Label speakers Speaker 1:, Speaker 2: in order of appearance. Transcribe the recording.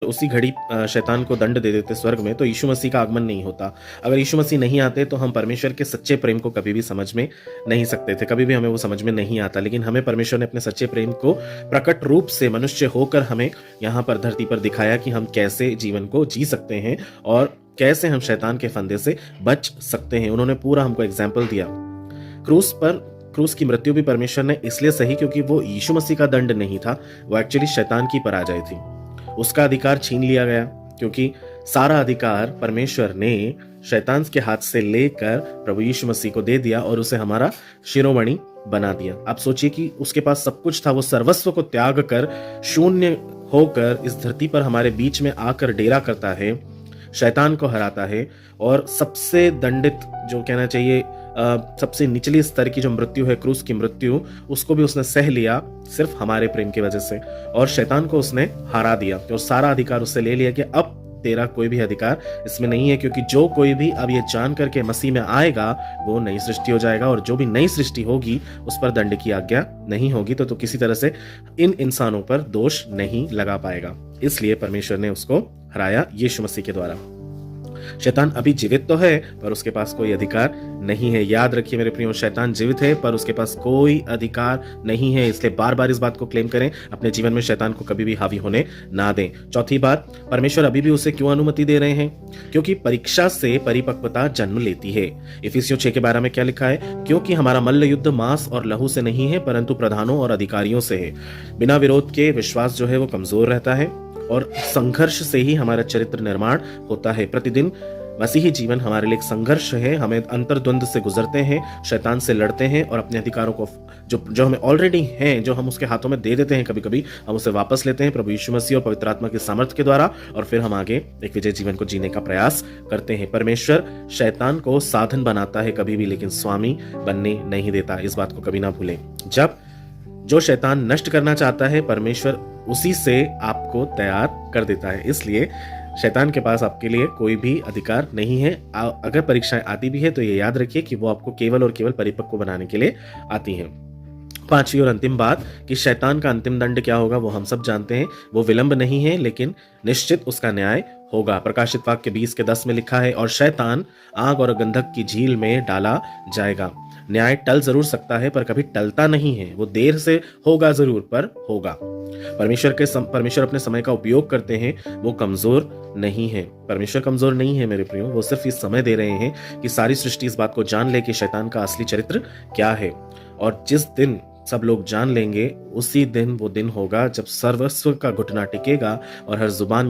Speaker 1: उसी घड़ी शैतान को दंड दे देते स्वर्ग में, तो यीशु मसीह का आगमन नहीं होता। अगर यीशु मसीह नहीं आते तो हम परमेश्वर के सच्चे प्रेम को कभी भी समझ में नहीं सकते थे, कभी भी हमें वो समझ में नहीं आता। लेकिन हमें परमेश्वर ने अपने सच्चे प्रेम को प्रकट रूप से मनुष्य होकर हमें यहाँ पर धरती पर दिखाया कि हम कैसे जीवन को जी सकते हैं और कैसे हम शैतान के फंदे से बच सकते हैं। उन्होंने पूरा हमको एग्जाम्पल दिया। क्रूस की मृत्यु भी परमेश्वर ने इसलिए सही क्योंकि वो यीशु मसीह का दंड नहीं था, वो एक्चुअली शैतान की पराजय थी। उसका अधिकार छीन लिया गया क्योंकि सारा अधिकार परमेश्वर ने शैतान के हाथ से लेकर प्रभु यीशु मसीह को दे दिया और उसे हमारा शिरोमणि बना दिया। आप सोचिए कि उसके पास सब कुछ था, वो सर्वस्व को त्याग कर शून्य होकर इस धरती पर हमारे बीच में आकर डेरा करता है, शैतान को हराता है और सबसे दंडित, जो कहना चाहिए सबसे निचली स्तर की जो मृत्यु है, क्रूस की मृत्यु, उसको भी उसने सह लिया सिर्फ हमारे प्रेम की वजह से, और शैतान को उसने हरा दिया और सारा अधिकार उससे ले लिया कि अब तेरा कोई भी अधिकार इसमें नहीं है, क्योंकि जो कोई भी अब ये जान करके मसीह में आएगा वो नई सृष्टि हो जाएगा, और जो भी नई सृष्टि होगी उस पर दंड की आज्ञा नहीं होगी। तो किसी तरह से इन इंसानों पर दोष नहीं लगा पाएगा। इसलिए परमेश्वर ने उसको हराया यीशु मसीह के द्वारा। शैतान अभी जीवित तो है पर उसके पास कोई अधिकार नहीं है। याद रखिए मेरे प्रियो, शैतान जीवित है पर उसके पास कोई अधिकार नहीं है। इसलिए बार बार इस बात को क्लेम करें, अपने जीवन में शैतान को कभी भी हावी होने ना दें। चौथी बात, परमेश्वर अभी भी उसे क्यों अनुमति दे रहे हैं? क्योंकि परीक्षा से परिपक्वता जन्म लेती है। इफिसियों 6:12 में क्या लिखा है? क्योंकि हमारा मल्ल युद्ध मांस और लहू से नहीं है परंतु प्रधानों और अधिकारियों से है। बिना विरोध के विश्वास जो है वो कमजोर रहता है और संघर्ष से ही हमारा चरित्र निर्माण होता है। प्रतिदिन मसीही जीवन हमारे लिए एक संघर्ष है। हमें अंतर्द्वंद से गुजरते हैं, शैतान से लड़ते हैं और अपने अधिकारों को जो हमें ऑलरेडी हैं, जो हम उसके हाथों में दे देते हैं, कभी कभी हम उसे वापस लेते हैं प्रभु यीशु मसीह और पवित्र आत्मा की सामर्थ्य के द्वारा, और फिर हम आगे एक विजय जीवन को जीने का प्रयास करते हैं। परमेश्वर शैतान को साधन बनाता है कभी भी, लेकिन स्वामी बनने नहीं देता। इस बात को कभी ना भूलें। जब जो शैतान नष्ट करना चाहता है, परमेश्वर उसी से आपको तैयार कर देता है। इसलिए शैतान के पास आपके लिए कोई भी अधिकार नहीं है। अगर परीक्षाएं आती भी है तो ये याद रखिए कि वो आपको केवल और केवल परिपक्व बनाने के लिए आती हैं। पांचवी और अंतिम बात कि शैतान का अंतिम दंड क्या होगा वो हम सब जानते हैं। वो विलंब नहीं है लेकिन निश्चित उसका न्याय होगा। प्रकाशित वाक्य 20:10 में लिखा है, और शैतान आग और गंधक की झील में डाला जाएगा। न्याय टल जरूर सकता है पर कभी टलता नहीं है। वो देर से होगा जरूर पर होगा। परमेश्वर अपने समय का उपयोग करते हैं, वो कमजोर नहीं है। परमेश्वर कमजोर नहीं है मेरे प्रियो, वो सिर्फ इस समय दे रहे हैं कि सारी सृष्टि इस बात को जान ले कि शैतान का असली चरित्र क्या है। और जिस दिन सब लोग जान लेंगे उसी दिन वो दिन होगा जब सर्वस्व का घुटना टिकेगा और हर जुबान